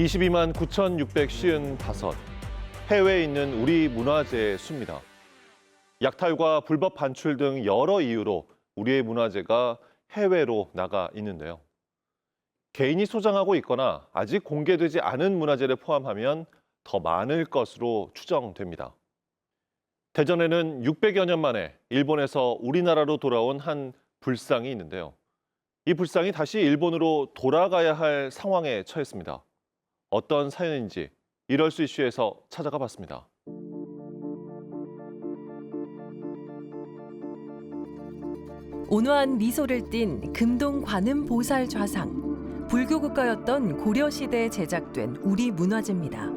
22만 9,655 해외에 있는 우리 문화재의 수입니다. 약탈과 불법 반출 등 여러 이유로 우리의 문화재가 해외로 나가 있는데요. 개인이 소장하고 있거나 아직 공개되지 않은 문화재를 포함하면 더 많을 것으로 추정됩니다. 대전에는 600여 년 만에 일본에서 우리나라로 돌아온 한 불상이 있는데요. 이 불상이 다시 일본으로 돌아가야 할 상황에 처했습니다. 어떤 사연인지 이럴수 이슈에서 찾아가 봤습니다. 온화한 미소를 띤 금동 관음 보살 좌상. 불교 국가였던 고려시대에 제작된 우리 문화재입니다.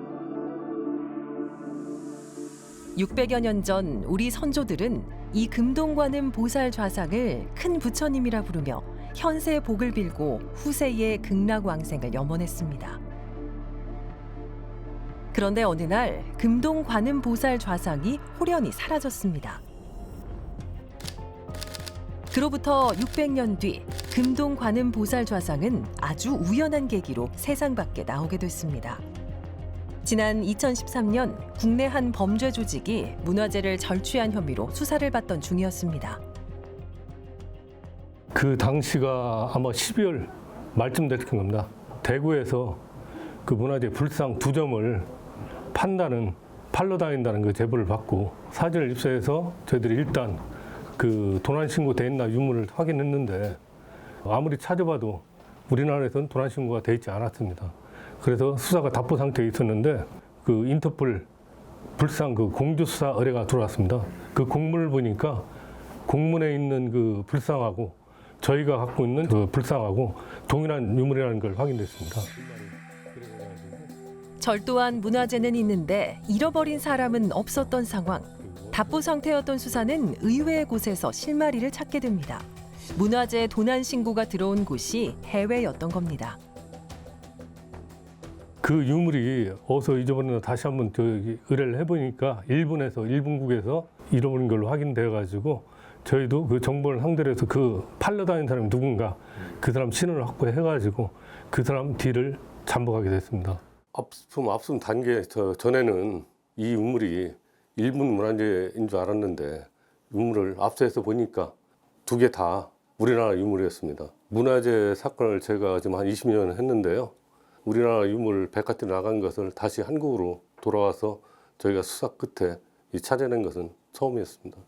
600여 년 전 우리 선조들은 이 금동 관음 보살 좌상을 큰 부처님이라 부르며 현세의 복을 빌고 후세의 극락왕생을 염원했습니다. 그런데 어느 날 금동 관음 보살 좌상이 홀연히 사라졌습니다. 그로부터 600년 뒤 금동 관음 보살 좌상은 아주 우연한 계기로 세상 밖에 나오게 됐습니다. 지난 2013년 국내 한 범죄 조직이 문화재를 절취한 혐의로 수사를 받던 중이었습니다. 그 당시가 아마 12월 말쯤 됐을 겁니다. 대구에서 그 문화재 불상 2점을 팔러 다닌다는 그 제보를 받고 사진을 입수해서 저희들이 일단 그 도난 신고돼 있나 유무를 확인했는데 아무리 찾아봐도 우리나라에서는 도난 신고가 돼 있지 않았습니다. 그래서 수사가 답보 상태에 있었는데 그 인터폴 불상 그 공주 수사 의뢰가 들어왔습니다. 그 공문을 보니까 공문에 있는 그 불상하고 저희가 갖고 있는 그 불상하고 동일한 유물이라는 걸 확인됐습니다. 절도한 문화재는 있는데 잃어버린 사람은 없었던 상황. 답보 상태였던 수사는 의외의 곳에서 실마리를 찾게 됩니다. 문화재 도난 신고가 들어온 곳이 해외였던 겁니다. 그 유물이 어디서 잊어버렸나 다시 한번 의뢰를 해보니까 일본국에서 잃어버린 걸로 확인되어가지고 저희도 그 정보를 상대로 해서 그 팔러 다니는 사람이 누군가 그 사람 신원을 확보해가지고 그 사람 뒤를 잠복하게 됐습니다. 압수품 단계 전에는 이 유물이 일본 문화재인 줄 알았는데 유물을 압수해서 보니까 2개 다 우리나라 유물이었습니다. 문화재 사건을 제가 지금 한 20년 했는데요. 우리나라 유물 백화점에 나간 것을 다시 한국으로 돌아와서 저희가 수사 끝에 찾아낸 것은 처음이었습니다.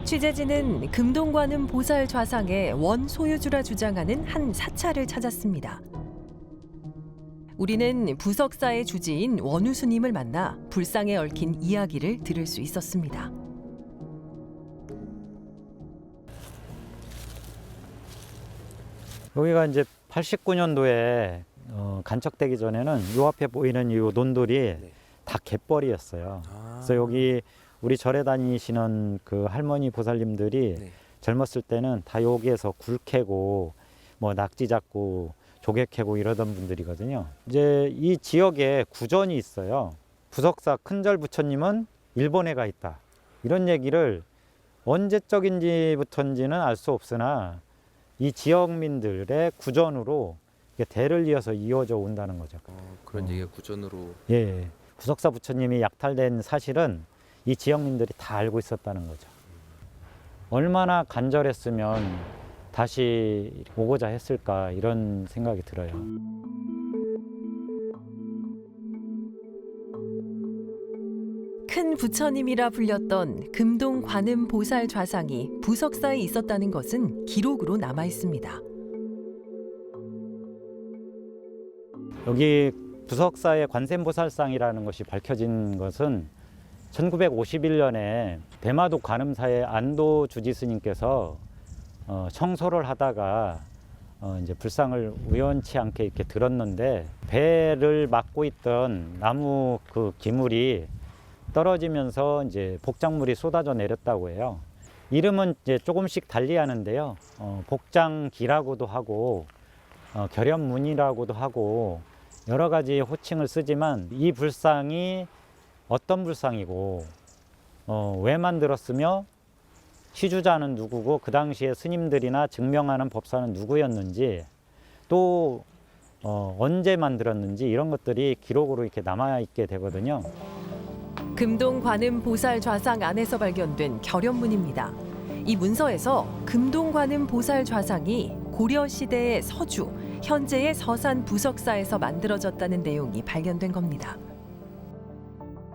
취재진은 금동 관음 보살 좌상의 원 소유주라 주장하는 한 사찰을 찾았습니다. 우리는 부석사의 주지인 원우스님을 만나 불상에 얽힌 이야기를 들을 수 있었습니다. 여기가 이제 89년도에 간척되기 전에는 요 앞에 보이는 이 논돌이 다 갯벌이었어요. 그래서 여기 우리 절에 다니시는 그 할머니 보살님들이 젊었을 때는 다 여기에서 굴 캐고 뭐 낙지 잡고 조개 캐고 이러던 분들이거든요. 이제 이 지역에 구전이 있어요. 부석사 큰절 부처님은 일본에 가 있다. 이런 얘기를 언제적인지부터인지는 알 수 없으나 이 지역민들의 구전으로 대를 이어서 이어져 온다는 거죠. 그런 얘기가 구전으로. 예, 부석사 부처님이 약탈된 사실은 이 지역민들이 다 알고 있었다는 거죠. 얼마나 간절했으면 다시 오고자 했을까 이런 생각이 들어요. 큰 부처님이라 불렸던 금동 관음 보살 좌상이 부석사에 있었다는 것은 기록으로 남아 있습니다. 여기 부석사의 관세음보살상이라는 것이 밝혀진 것은 1951년에 대마도 관음사의 안도 주지스님께서 청소를 하다가 이제 불상을 우연치 않게 이렇게 들었는데 배를 막고 있던 나무 그 기물이 떨어지면서 이제 복장물이 쏟아져 내렸다고 해요. 이름은 이제 조금씩 달리하는데요. 복장기라고도 하고 결연문이라고도 하고 여러 가지 호칭을 쓰지만 이 불상이 어떤 불상이고 왜 만들었으며 시주자는 누구고 그 당시에 스님들이나 증명하는 법사는 누구였는지 또 언제 만들었는지 이런 것들이 기록으로 이렇게 남아 있게 되거든요. 금동 관음 보살 좌상 안에서 발견된 결연문입니다. 이 문서에서 금동 관음 보살 좌상이 고려 시대의 서주, 현재의 서산 부석사에서 만들어졌다는 내용이 발견된 겁니다.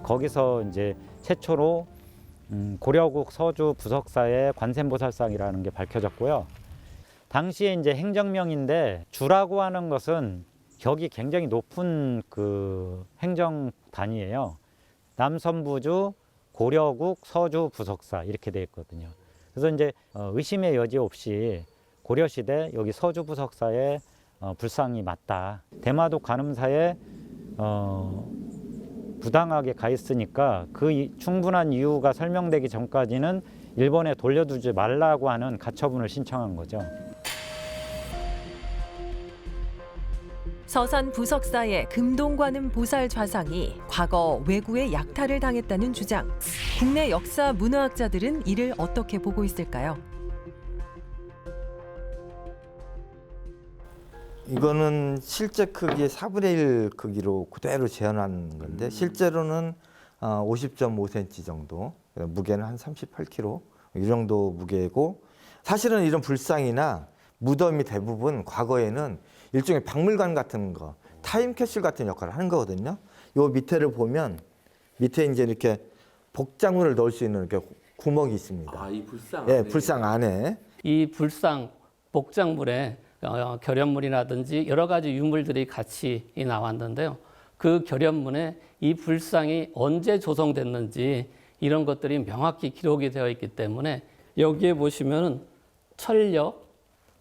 거기서 이제 최초로 고려국 서주 부석사의 관세음보살상이라는 게 밝혀졌고요. 당시에 이제 행정명인데 주라고 하는 것은 격이 굉장히 높은 그 행정단위예요. 남선부주, 고려국, 서주, 부석사 이렇게 돼 있거든요. 그래서 이제 의심의 여지 없이 고려시대 여기 서주 부석사의 불상이 맞다. 대마도 관음사에 부당하게 가 있으니까 그 충분한 이유가 설명되기 전까지는 일본에 돌려두지 말라고 하는 가처분을 신청한 거죠. 서산 부석사의 금동관음 보살 좌상이 과거 왜구에 약탈을 당했다는 주장. 국내 역사 문화학자들은 이를 어떻게 보고 있을까요? 이거는 실제 크기의 4분의 1 크기로 그대로 재현한 건데 실제로는 50.5cm 정도, 무게는 한 38kg 이 정도 무게고, 사실은 이런 불상이나 무덤이 대부분 과거에는 일종의 박물관 같은 거, 타임캡슐 같은 역할을 하는 거거든요. 요 밑에를 보면 밑에 이제 이렇게 복장물을 넣을 수 있는 이렇게 구멍이 있습니다. 아, 이 불상 예, 안에. 불상 안에. 이 불상 복장물에 결연물이라든지 여러 가지 유물들이 같이 나왔는데요. 그 결연물에 이 불상이 언제 조성됐는지 이런 것들이 명확히 기록이 되어 있기 때문에 여기에 보시면은 철력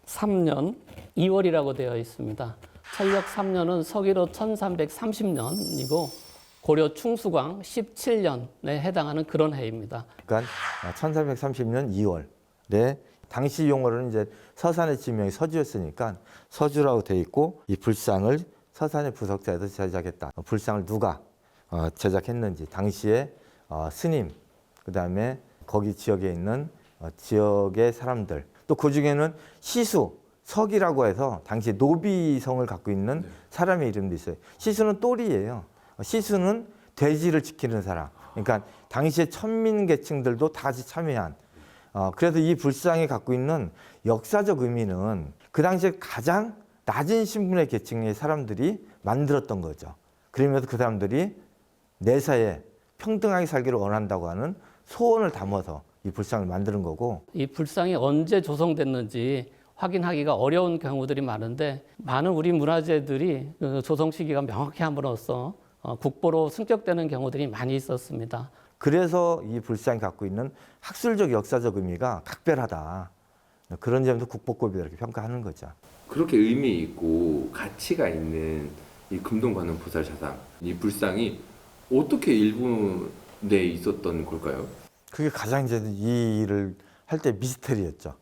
3년 2월이라고 되어 있습니다. 철력 3년은 서기로 1330년이고 고려 충수광 17년에 해당하는 그런 해입니다. 그러니까 1330년 2월에 당시 용어로는 이제 서산의 지명이 서주였으니까 서주라고 돼 있고, 이 불상을 서산의 부석사에서 제작했다. 불상을 누가 제작했는지, 당시에 스님, 그다음에 거기 지역에 있는 지역의 사람들, 또 그 중에는 시수, 석이라고 해서 당시 노비성을 갖고 있는 사람의 이름도 있어요. 시수는 똘이에요. 시수는 돼지를 지키는 사람. 그러니까 당시에 천민 계층들도 다 같이 참여한. 그래서 이 불상이 갖고 있는 역사적 의미는 그 당시에 가장 낮은 신분의 계층의 사람들이 만들었던 거죠. 그러면서 그 사람들이 내사에 평등하게 살기를 원한다고 하는 소원을 담아서 이 불상을 만드는 거고, 이 불상이 언제 조성됐는지 확인하기가 어려운 경우들이 많은데, 많은 우리 문화재들이 그 조성 시기가 명확히 함으로써 국보로 승격되는 경우들이 많이 있었습니다. 그래서 이 불상이 갖고 있는 학술적 역사적 의미가 각별하다. 그런 점에서 국보급이다 이렇게 평가하는 거죠. 그렇게 의미 있고 가치가 있는 이 금동관음 보살 자상, 이 불상이 어떻게 일본에 있었던 걸까요? 그게 가장 이제 이 일을 할 때 미스터리였죠.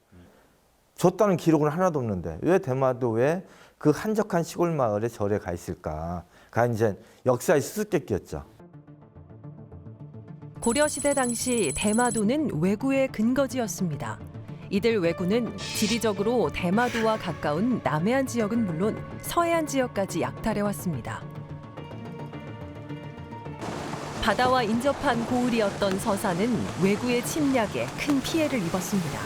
줬다는 기록은 하나도 없는데 왜 대마도에 그 한적한 시골 마을에 절에 가 있을까가 이제 역사의 수수께끼였죠. 고려시대 당시 대마도는 왜구의 근거지였습니다. 이들 왜구는 지리적으로 대마도와 가까운 남해안 지역은 물론 서해안 지역까지 약탈해왔습니다. 바다와 인접한 고을이었던 서산은 왜구의 침략에 큰 피해를 입었습니다.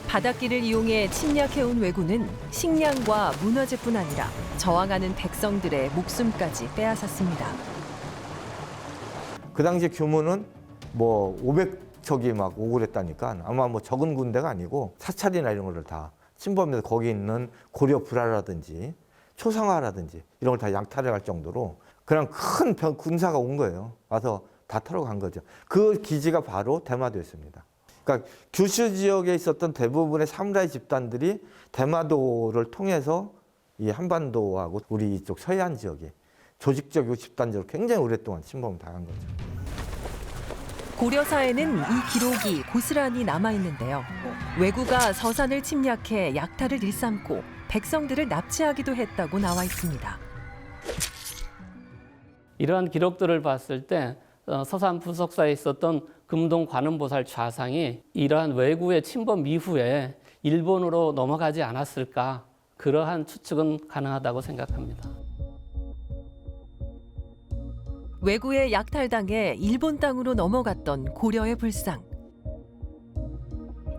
바닷길을 이용해 침략해온 왜구는 식량과 문화재뿐 아니라 저항하는 백성들의 목숨까지 빼앗았습니다. 그 당시 규모는 뭐 500척이 막 오고 그랬다니까 아마 뭐 적은 군대가 아니고 사찰이나 이런 거를 다 침범해서 거기 있는 고려 불화라든지 초상화라든지 이런 걸 다 약탈해 갈 정도로 그냥 큰 군사가 온 거예요. 와서 다 털어 간 거죠. 그 기지가 바로 대마도였습니다. 그러니까 규슈 지역에 있었던 대부분의 사무라이 집단들이 대마도를 통해서 이 한반도하고 우리 이쪽 서해안 지역에 조직적이고 집단적으로 굉장히 오랫동안 침범을 당한 거죠. 고려사에는 이 기록이 고스란히 남아있는데요. 왜구가 서산을 침략해 약탈을 일삼고 백성들을 납치하기도 했다고 나와 있습니다. 이러한 기록들을 봤을 때 서산 부석사에 있었던 금동 관음보살 좌상이 이러한 왜구의 침범 이후에 일본으로 넘어가지 않았을까, 그러한 추측은 가능하다고 생각합니다. 왜구에 약탈당해 일본 땅으로 넘어갔던 고려의 불상.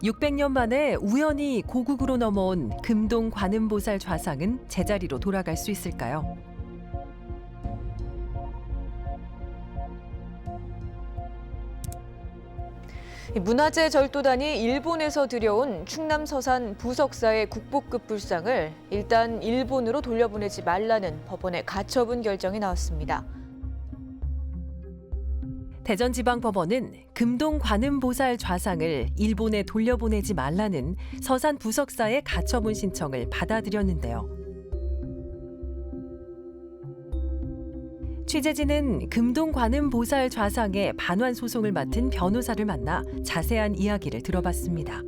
600년 만에 우연히 고국으로 넘어온 금동 관음보살 좌상은 제자리로 돌아갈 수 있을까요? 문화재 절도단이 일본에서 들여온 충남 서산 부석사의 국보급 불상을 일단 일본으로 돌려보내지 말라는 법원의 가처분 결정이 나왔습니다. 대전지방법원은 금동 관음보살 좌상을 일본에 돌려보내지 말라는 서산 부석사의 가처분 신청을 받아들였는데요. 취재진은 금동 관음보살 좌상의 반환 소송을 맡은 변호사를 만나 자세한 이야기를 들어봤습니다.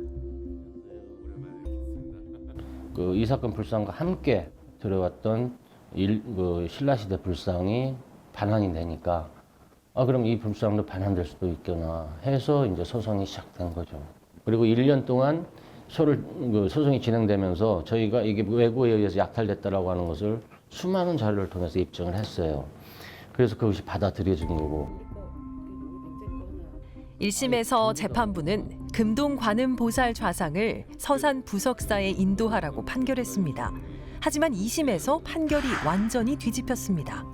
이 사건 불상과 함께 들어왔던 신라시대 불상이 반환이 되니까 그럼 이 불상도 반환될 수도 있구나 해서 이제 소송이 시작된 거죠. 그리고 1년 동안 소송이 진행되면서 저희가 이게 왜구에 의해서 약탈됐다라고 하는 것을 수많은 자료를 통해서 입증을 했어요. 그래서 그것이 받아들여진 거고. 1심에서 재판부는 금동 관음보살 좌상을 서산 부석사에 인도하라고 판결했습니다. 하지만 2심에서 판결이 완전히 뒤집혔습니다.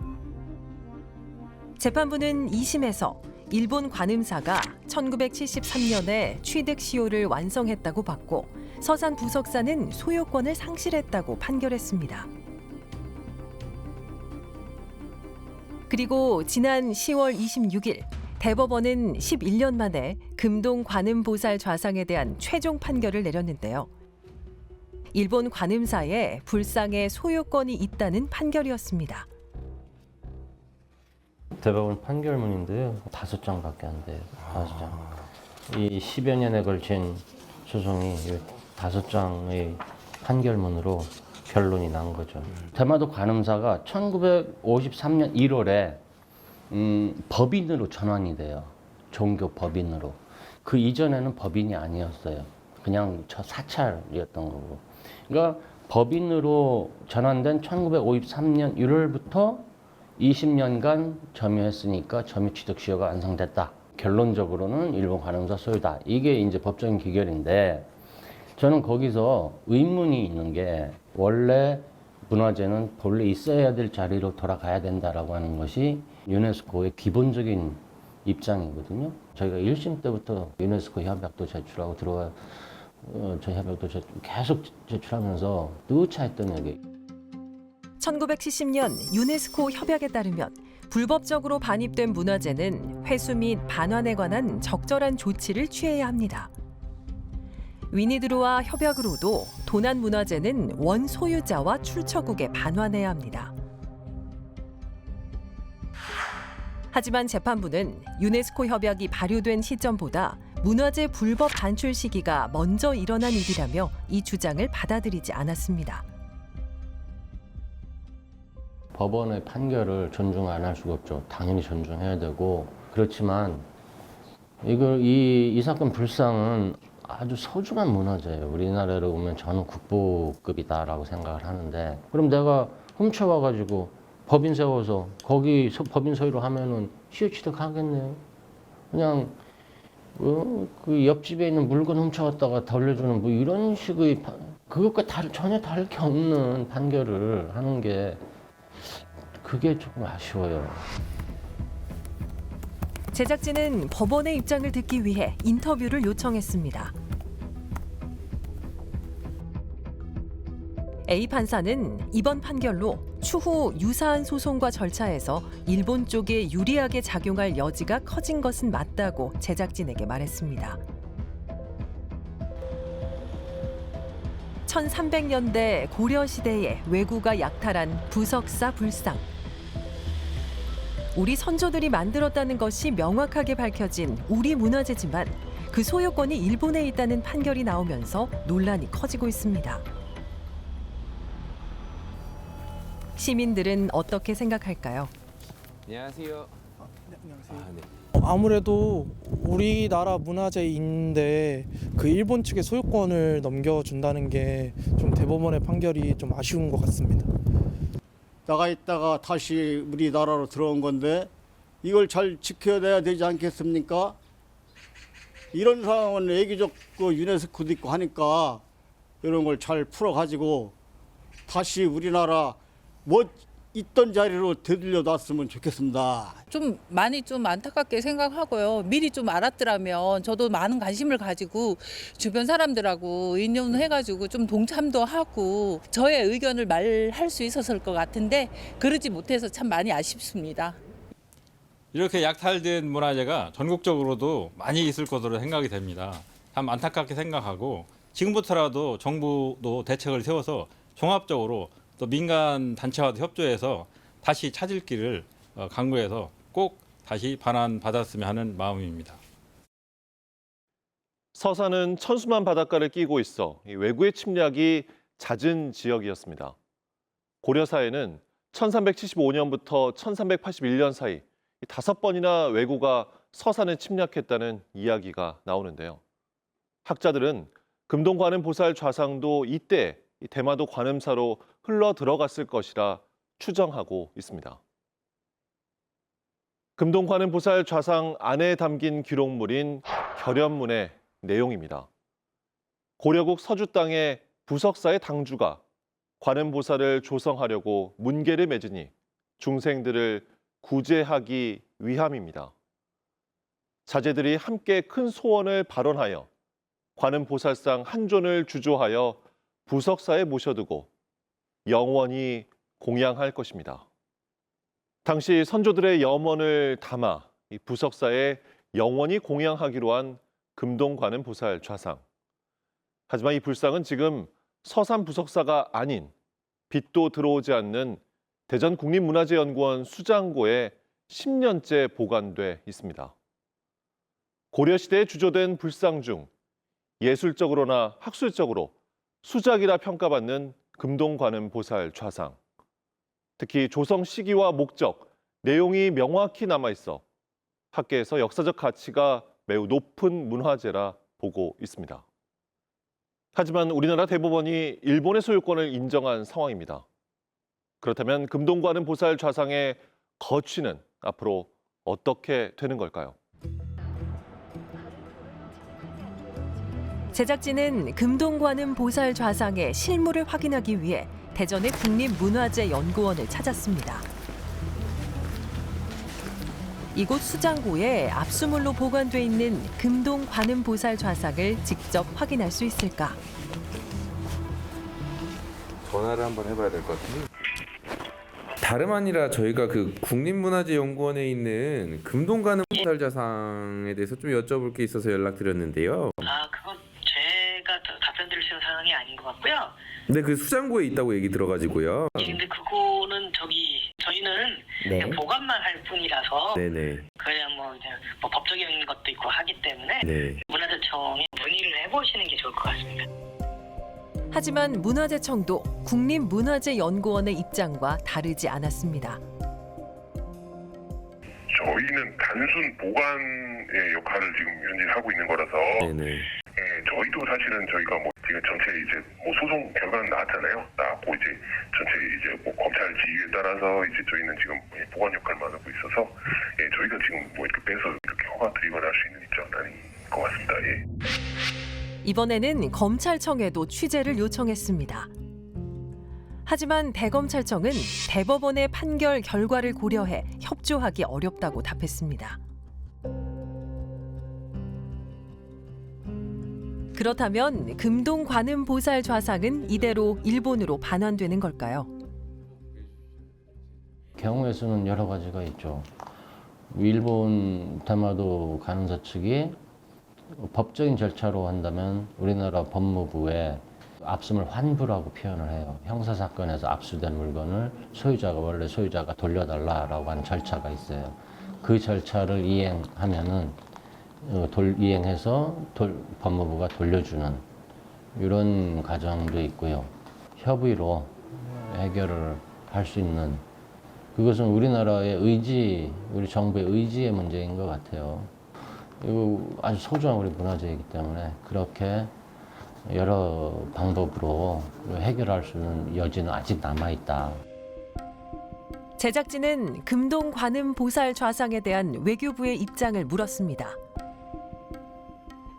재판부는 2심에서 일본 관음사가 1973년에 취득 시효를 완성했다고 봤고 서산 부석사는 소유권을 상실했다고 판결했습니다. 그리고 지난 10월 26일 대법원은 11년 만에 금동 관음보살 좌상에 대한 최종 판결을 내렸는데요. 일본 관음사에 불상의 소유권이 있다는 판결이었습니다. 대법원 판결문인데요. 5장밖에 안 돼요. 5장. 이 10여 년에 걸친 소송이 5장의 판결문으로 결론이 난 거죠. 대마도 관음사가 1953년 1월에 법인으로 전환이 돼요. 종교 법인으로. 그 이전에는 법인이 아니었어요. 그냥 사찰이었던 거고. 그러니까 법인으로 전환된 1953년 1월부터 20년간 점유했으니까 점유 취득 시효가 완성됐다. 결론적으로는 일본 관음사 소유다. 이게 이제 법적인 기결인데 저는 거기서 의문이 있는 게 원래 문화재는 본래 있어야 될 자리로 돌아가야 된다라고 하는 것이 유네스코의 기본적인 입장이거든요. 저희가 1심 때부터 유네스코 협약도 제출하고 저 협약도 계속 제출하면서 누차 했던 얘기. 1970년 유네스코 협약에 따르면 불법적으로 반입된 문화재는 회수 및 반환에 관한 적절한 조치를 취해야 합니다. 위니드루와 협약으로도 도난 문화재는 원 소유자와 출처국에 반환해야 합니다. 하지만 재판부는 유네스코 협약이 발효된 시점보다 문화재 불법 반출 시기가 먼저 일어난 일이라며 이 주장을 받아들이지 않았습니다. 법원의 판결을 존중 안 할 수가 없죠. 당연히 존중해야 되고 그렇지만 이 사건 불상은 아주 소중한 문화재예요. 우리나라로 오면 저는 국보급이다라고 생각을 하는데 그럼 내가 훔쳐와가지고 법인 세워서 거기 법인 소유로 하면은 시효 취득하겠네요. 그냥 그 옆집에 있는 물건 훔쳐왔다가 돌려주는 뭐 이런 식의 그것과 전혀 다를 게 없는 판결을 하는 게 그게 조금 아쉬워요. 제작진은 법원의 입장을 듣기 위해 인터뷰를 요청했습니다. A 판사는 이번 판결로 추후 유사한 소송과 절차에서 일본 쪽에 유리하게 작용할 여지가 커진 것은 맞다고 제작진에게 말했습니다. 1300년대 고려 시대에 왜구가 약탈한 부석사 불상. 우리 선조들이 만들었다는 것이 명확하게 밝혀진 우리 문화재지만 그 소유권이 일본에 있다는 판결이 나오면서 논란이 커지고 있습니다. 시민들은 어떻게 생각할까요? 안녕하세요. 안녕하세요. 네. 아무래도 우리나라 문화재인데 그 일본 측의 소유권을 넘겨준다는 게 좀 대법원의 판결이 좀 아쉬운 것 같습니다. 나가 있다가 다시 우리나라로 들어온 건데 이걸 잘 지켜내야 되지 않겠습니까? 이런 상황은 애기적 그 유네스코도 있고 하니까 이런 걸 잘 풀어가지고 다시 우리나라 뭐 있던 자리로 되돌려 놨으면 좋겠습니다. 좀 많이 좀 안타깝게 생각하고요. 미리 좀 알았더라면 저도 많은 관심을 가지고 주변 사람들하고 인연해가지고 좀 동참도 하고 저의 의견을 말할 수 있었을 것 같은데 그러지 못해서 참 많이 아쉽습니다. 이렇게 약탈된 문화재가 전국적으로도 많이 있을 것으로 생각이 됩니다. 참 안타깝게 생각하고 지금부터라도 정부도 대책을 세워서 종합적으로 또 민간 단체와도 협조해서 다시 찾을 길을 강구해서 꼭 다시 반환받았으면 하는 마음입니다. 서산은 천수만 바닷가를 끼고 있어 외구의 침략이 잦은 지역이었습니다. 고려사에는 1375년부터 1381년 사이 5번이나 왜구가 서산을 침략했다는 이야기가 나오는데요. 학자들은 금동관음보살 좌상도 이때 대마도 관음사로 흘러 들어갔을 것이라 추정하고 있습니다. 금동관음보살 좌상 안에 담긴 기록물인 결연문의 내용입니다. 고려국 서주 땅의 부석사의 당주가 관음보살을 조성하려고 문계를 맺으니 중생들을 구제하기 위함입니다. 자제들이 함께 큰 소원을 발언하여 관음보살상 한 존을 주조하여 부석사에 모셔두고 영원히 공양할 것입니다. 당시 선조들의 염원을 담아 이 부석사에 영원히 공양하기로 한 금동관음보살 좌상. 하지만 이 불상은 지금 서산 부석사가 아닌 빛도 들어오지 않는 대전국립문화재연구원 수장고에 10년째 보관돼 있습니다. 고려시대에 주조된 불상 중 예술적으로나 학술적으로 수작이라 평가받는 금동관음보살 좌상. 특히 조성 시기와 목적, 내용이 명확히 남아있어 학계에서 역사적 가치가 매우 높은 문화재라 보고 있습니다. 하지만 우리나라 대법원이 일본의 소유권을 인정한 상황입니다. 그렇다면 금동관음보살 좌상의 거취는 앞으로 어떻게 되는 걸까요? 제작진은 금동관음보살 좌상의 실물을 확인하기 위해 대전의 국립문화재연구원을 찾았습니다. 이곳 수장고에 압수물로 보관돼 있는 금동관음보살 좌상을 직접 확인할 수 있을까? 전화를 한번 해봐야 될 것 같은데. 다름 아니라 저희가 그 국립문화재연구원에 있는 금동관음보살 좌상에 대해서 좀 여쭤볼 게 있어서 연락드렸는데요. 그건 제가 답변 드릴 수 있는 상황이 아닌 것 같고요. 네, 그 수장고에 있다고 얘기 들어가지고요. 근데 그거는 저희는 그냥 보관만 할 뿐이라서 네네. 그냥 이제 법적인 것도 있고 하기 때문에 네. 문화재청에 문의를 해보시는 게 좋을 것 같습니다. 하지만 문화재청도 국립문화재연구원의 입장과 다르지 않았습니다. 저희는 단순 보관의 역할을 지금 현재 하고 있는 거라서 저희도 사실은 저희가 지금 전체 이제 소송 결과는 나왔잖아요. 나왔고 이제 전체 이제 검찰 지휘에 따라서 이제 저희는 지금 보관 역할만 하고 있어서 저희가 지금 이렇게 빼서 이렇게 허가 드리거나 할 수 있는 입장은 아닌 것 같습니다. 이번에는 검찰청에도 취재를 요청했습니다. 하지만 대검찰청은 대법원의 판결 결과를 고려해 협조하기 어렵다고 답했습니다. 그렇다면 금동관음보살 좌상은 이대로 일본으로 반환되는 걸까요? 경우의 수는 여러 가지가 있죠. 일본 대마도 관음사 측이 법적인 절차로 한다면 우리나라 법무부에 압수물 환부라고 표현을 해요. 형사사건에서 압수된 물건을 원래 소유자가 돌려달라라고 하는 절차가 있어요. 그 절차를 이행해서 법무부가 돌려주는 이런 과정도 있고요. 협의로 해결을 할 수 있는 그것은 우리나라의 의지, 우리 정부의 의지의 문제인 것 같아요. 이거 아주 소중한 우리 문화재이기 때문에 그렇게 여러 방법으로 해결할 수 있는 여지는 아직 남아있다. 제작진은 금동 관음 보살 좌상에 대한 외교부의 입장을 물었습니다.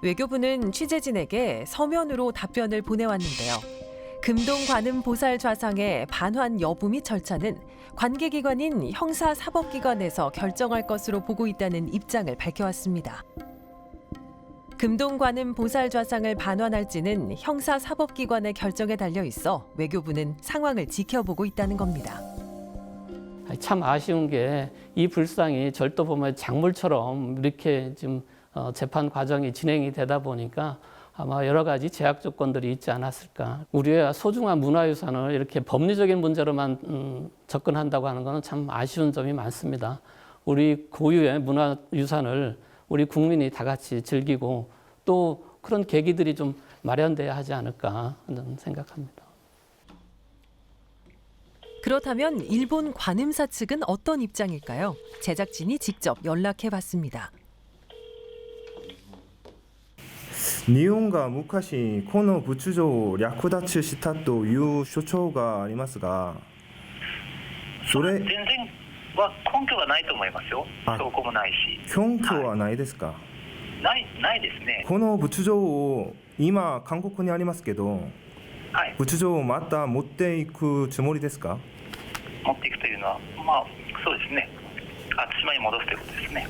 외교부는 취재진에게 서면으로 답변을 보내왔는데요. 금동 관음 보살 좌상의 반환 여부 및 절차는 관계기관인 형사사법기관에서 결정할 것으로 보고 있다는 입장을 밝혀왔습니다. 금동 관음 보살 좌상을 반환할지는 형사사법기관의 결정에 달려 있어 외교부는 상황을 지켜보고 있다는 겁니다. 참 아쉬운 게 이 불상이 절도범의 작물처럼 이렇게 지금 재판 과정이 진행이 되다 보니까 아마 여러 가지 제약 조건들이 있지 않았을까. 우리의 소중한 문화유산을 이렇게 법리적인 문제로만 접근한다고 하는 것은 참 아쉬운 점이 많습니다. 우리 고유의 문화유산을 우리 국민이 다 같이 즐기고 또 그런 계기들이 좀 마련돼야 하지 않을까 하는 생각합니다. 그렇다면 일본 관음사 측은 어떤 입장일까요? 제작진이 직접 연락해봤습니다. 日本が昔この仏像を略奪したという主張がありますが、それ全然は根拠がないと思いますよ。証拠もないし。根拠はないですか？ないですね。この仏像を今韓国にありますけど、仏像をまた持っていくつもりですか？持っていくというのは、まあそうですね。対馬に戻すということですね。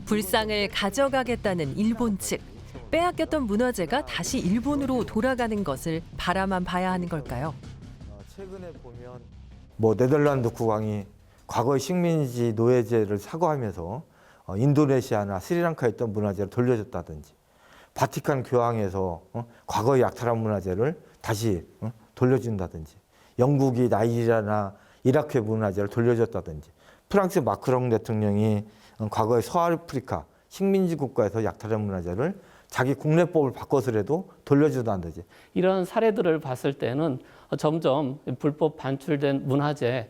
불상을 가져가겠다는 일본 측. 빼앗겼던 문화재가 다시 일본으로 돌아가는 것을 바라만 봐야 하는 걸까요? 최근에 보면 뭐 네덜란드 국왕이 과거의 식민지 노예제를 사과하면서 인도네시아나 스리랑카에 있던 문화재를 돌려줬다든지, 바티칸 교황에서 과거의 약탈한 문화재를 다시 돌려준다든지, 영국이 나이지리아나 이라크의 문화재를 돌려줬다든지, 프랑스 마크롱 대통령이 과거의 서아프리카 식민지 국가에서 약탈한 문화재를 자기 국내법을 바꿔서라도 돌려주다든지. 이런 사례들을 봤을 때는 점점 불법 반출된 문화재의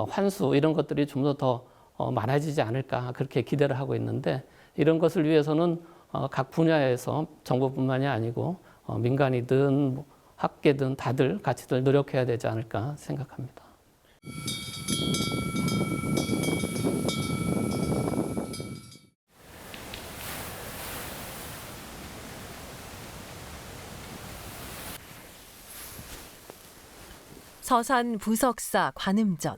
환수 이런 것들이 좀 더 많아지지 않을까 그렇게 기대를 하고 있는데, 이런 것을 위해서는 각 분야에서 정부뿐만이 아니고 민간이든 학계든 다들 같이들 노력해야 되지 않을까 생각합니다. 서산 부석사 관음전.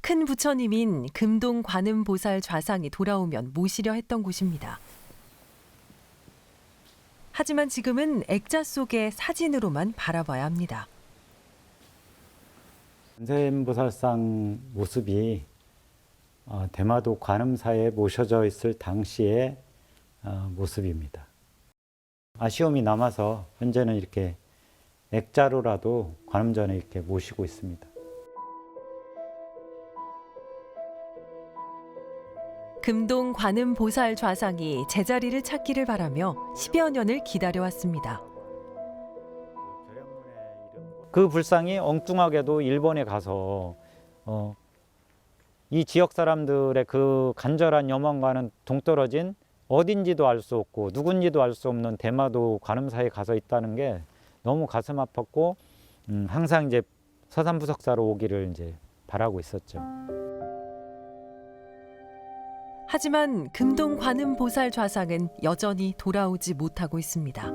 큰 부처님인 금동 관음보살 좌상이 돌아오면 모시려 했던 곳입니다. 하지만 지금은 액자 속의 사진으로만 바라봐야 합니다. 관세음보살상 모습이 대마도 관음사에 모셔져 있을 당시의 모습입니다. 아쉬움이 남아서 현재는 이렇게 액자로라도 관음전에 이렇게 모시고 있습니다. 금동 관음보살 좌상이 제자리를 찾기를 바라며 10여 년을 기다려왔습니다. 그 불상이 엉뚱하게도 일본에 가서 이 지역 사람들의 그 간절한 염원과는 동떨어진, 어딘지도 알 수 없고 누군지도 알 수 없는 대마도 관음사에 가서 있다는 게 너무 가슴 아팠고, 항상 이제 서산부석사로 오기를 이제 바라고 있었죠. 하지만 금동 관음보살 좌상은 여전히 돌아오지 못하고 있습니다.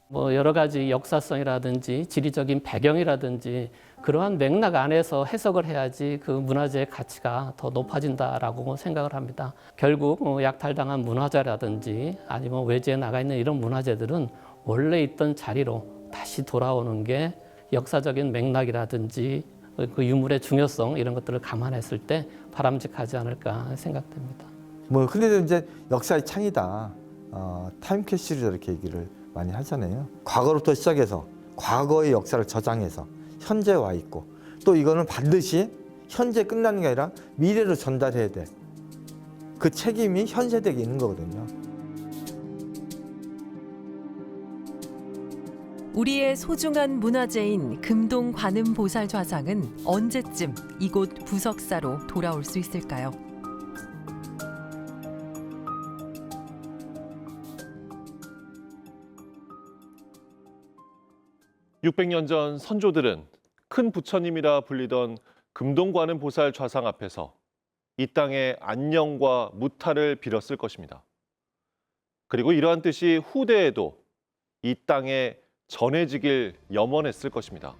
뭐 여러 가지 역사성이라든지 지리적인 배경이라든지 그러한 맥락 안에서 해석을 해야지 그 문화재의 가치가 더 높아진다라고 생각을 합니다. 결국 약탈당한 문화재라든지 아니면 외지에 나가 있는 이런 문화재들은 원래 있던 자리로 다시 돌아오는 게 역사적인 맥락이라든지 그 유물의 중요성 이런 것들을 감안했을 때 바람직하지 않을까 생각됩니다. 뭐 흔히들 이제 역사의 창이다, 타임캡슐이다 이렇게 얘기를 많이 하잖아요. 과거로부터 시작해서 과거의 역사를 저장해서 현재 와 있고, 또 이거는 반드시 현재 끝나는 게 아니라 미래로 전달해야 돼. 그 책임이 현 세대에게 있는 거거든요. 우리의 소중한 문화재인 금동 관음보살 좌상은 언제쯤 이곳 부석사로 돌아올 수 있을까요? 600년 전 선조들은 큰 부처님이라 불리던 금동관음보살 좌상 앞에서 이 땅의 안녕과 무탈을 빌었을 것입니다. 그리고 이러한 뜻이 후대에도 이 땅에 전해지길 염원했을 것입니다.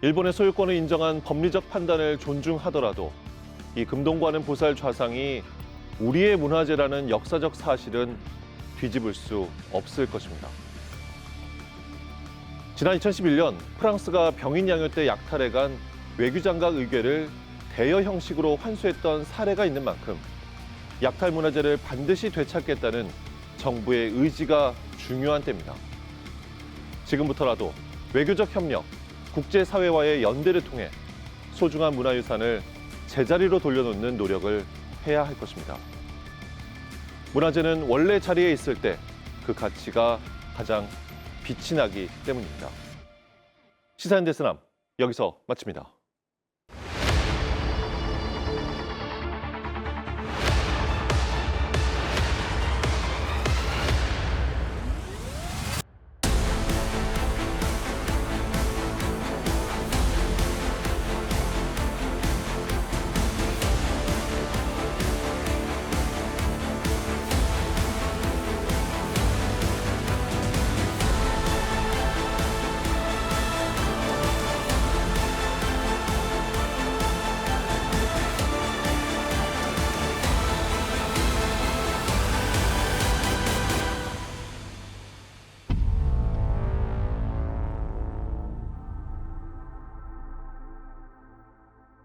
일본의 소유권을 인정한 법리적 판단을 존중하더라도 이 금동관음보살 좌상이 우리의 문화재라는 역사적 사실은 뒤집을 수 없을 것입니다. 지난 2011년 프랑스가 병인 양요 때 약탈해간 외교장각 의궤를 대여 형식으로 환수했던 사례가 있는 만큼 약탈 문화재를 반드시 되찾겠다는 정부의 의지가 중요한 때입니다. 지금부터라도 외교적 협력, 국제사회와의 연대를 통해 소중한 문화유산을 제자리로 돌려놓는 노력을 해야 할 것입니다. 문화재는 원래 자리에 있을 때 그 가치가 가장 빛이 나기 때문입니다. 시사인 데스남 여기서 마칩니다.